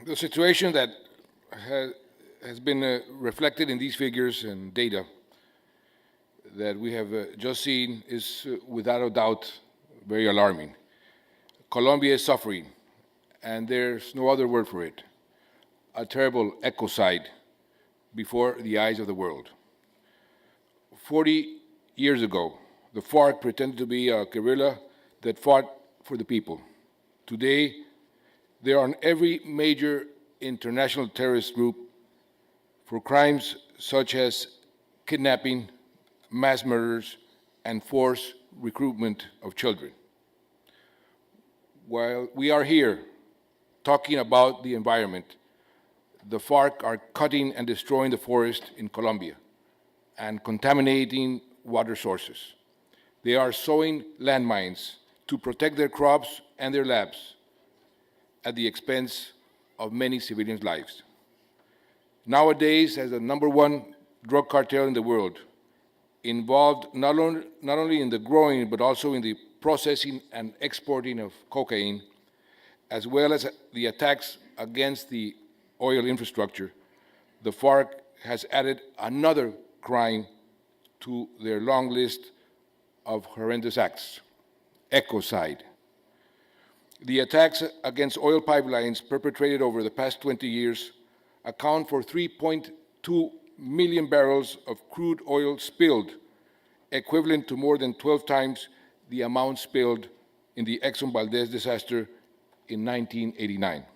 The situation that has been reflected in these figures and data that we have just seen is without a doubt very alarming. Colombia is suffering, and there's no other word for it, a terrible ecocide before the eyes of the world. 40 years ago, the FARC pretended to be a guerrilla that fought for the people. Today, they are on every major international terrorist group for crimes such as kidnapping, mass murders, and forced recruitment of children. While we are here talking about the environment, the FARC are cutting and destroying the forest in Colombia and contaminating water sources. They are sowing landmines to protect their crops and their labs at the expense of many civilians' lives. Nowadays, as the #1 drug cartel in the world, involved not only in the growing but also in the processing and exporting of cocaine, as well as the attacks against the oil infrastructure, the FARC has added another crime to their long list of horrendous acts, ecocide. The attacks against oil pipelines perpetrated over the past 20 years account for 3.2 million barrels of crude oil spilled, equivalent to more than 12 times the amount spilled in the Exxon Valdez disaster in 1989.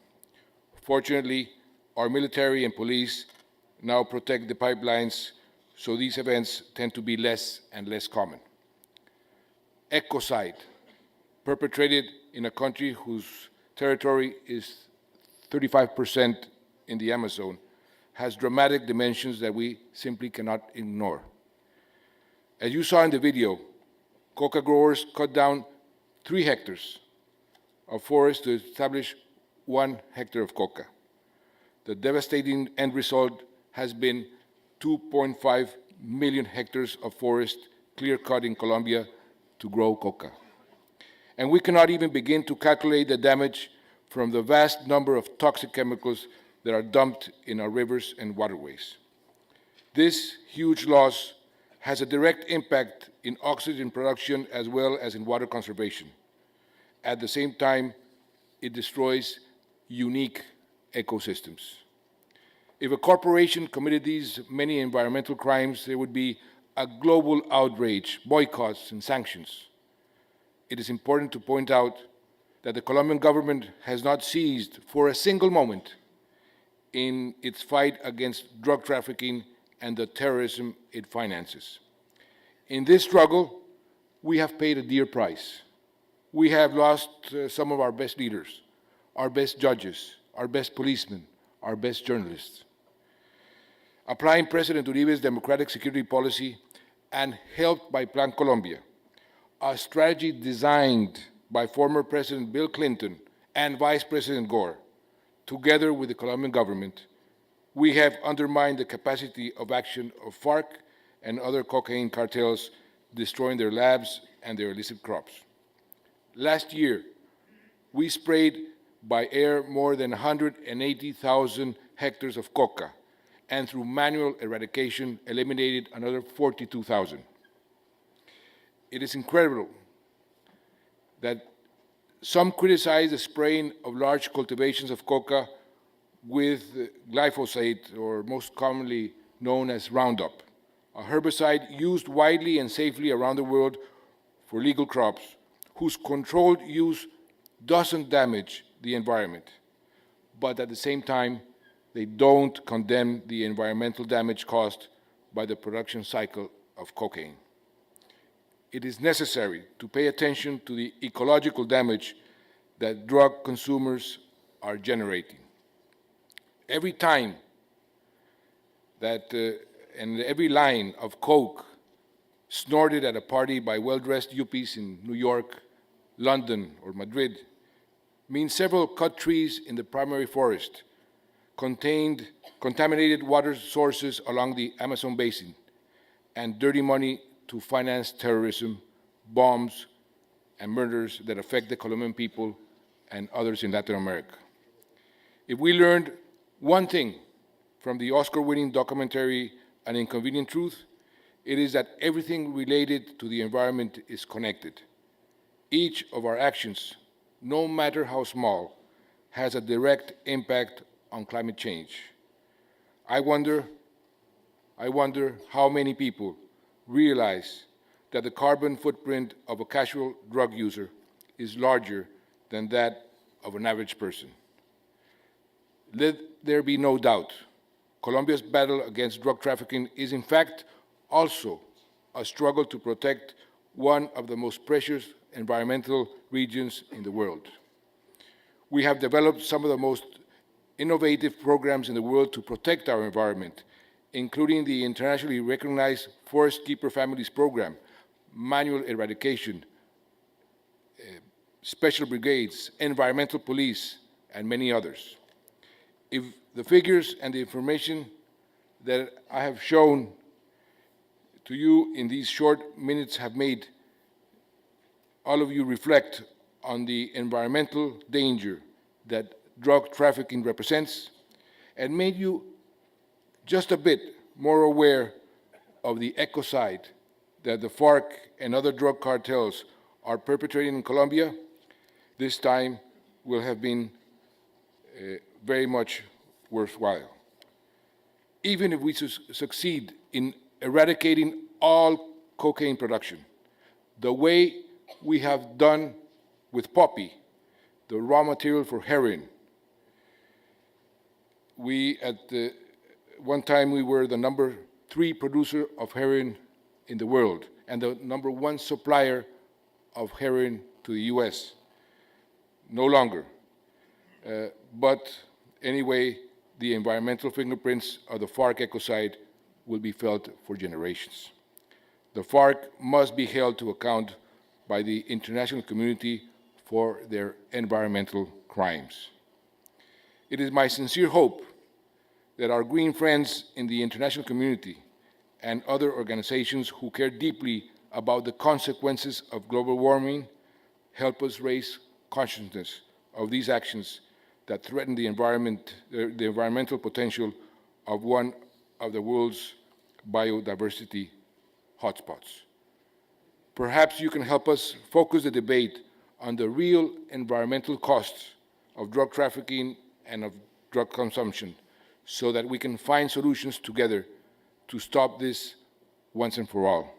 Fortunately, our military and police now protect the pipelines, so these events tend to be less and less common. Ecocide, perpetrated in a country whose territory is 35% in the Amazon, has dramatic dimensions that we simply cannot ignore. As you saw in the video, coca growers cut down 3 hectares of forest to establish 1 hectare of coca. The devastating end result has been 2.5 million hectares of forest clear-cut in Colombia to grow coca. And we cannot even begin to calculate the damage from the vast number of toxic chemicals that are dumped in our rivers and waterways. This huge loss has a direct impact in oxygen production as well as in water conservation. At the same time, it destroys unique ecosystems. If a corporation committed these many environmental crimes, there would be a global outrage, boycotts, and sanctions. It is important to point out that the Colombian government has not ceased for a single moment in its fight against drug trafficking and the terrorism it finances. In this struggle, we have paid a dear price. We have lost some of our best leaders, our best judges, our best policemen, our best journalists. Applying President Uribe's democratic security policy and helped by Plan Colombia, a strategy designed by former President Bill Clinton and Vice President Gore, together with the Colombian government, we have undermined the capacity of action of FARC and other cocaine cartels, destroying their labs and their illicit crops. Last year, we sprayed by air more than 180,000 hectares of coca, and through manual eradication, eliminated another 42,000. It is incredible that some criticize the spraying of large cultivations of coca with glyphosate, or most commonly known as Roundup, a herbicide used widely and safely around the world for legal crops, whose controlled use doesn't damage the environment, but at the same time, they don't condemn the environmental damage caused by the production cycle of cocaine. It is necessary to pay attention to the ecological damage that drug consumers are generating. Every time that and every line of coke snorted at a party by well-dressed yuppies in New York, London, or Madrid means several cut trees in the primary forest, contaminated water sources along the Amazon basin, and dirty money to finance terrorism, bombs, and murders that affect the Colombian people and others in Latin America. If we learned one thing from the Oscar-winning documentary An Inconvenient Truth, it is that everything related to the environment is connected. Each of our actions, no matter how small, has a direct impact on climate change. I wonder how many people realize that the carbon footprint of a casual drug user is larger than that of an average person. Let there be no doubt, Colombia's battle against drug trafficking is in fact also a struggle to protect one of the most precious environmental regions in the world. We have developed some of the most innovative programs in the world to protect our environment, including the internationally recognized Forest Keeper Families Program, manual eradication, special brigades, environmental police, and many others. If the figures and the information that I have shown to you in these short minutes have made all of you reflect on the environmental danger that drug trafficking represents, and made you just a bit more aware of the ecocide that the FARC and other drug cartels are perpetrating in Colombia, this time will have been very much worthwhile. Even if we succeed in eradicating all cocaine production, the way we have done with poppy, the raw material for heroin. One time we were the #3 producer of heroin in the world and the #1 supplier of heroin to the US. No longer. But anyway, the environmental fingerprints of the FARC ecocide will be felt for generations. The FARC must be held to account by the international community for their environmental crimes. It is my sincere hope that our green friends in the international community and other organizations who care deeply about the consequences of global warming help us raise consciousness of these actions that threaten the environmental potential of one of the world's biodiversity hotspots. Perhaps you can help us focus the debate on the real environmental costs of drug trafficking and of drug consumption so that we can find solutions together to stop this once and for all.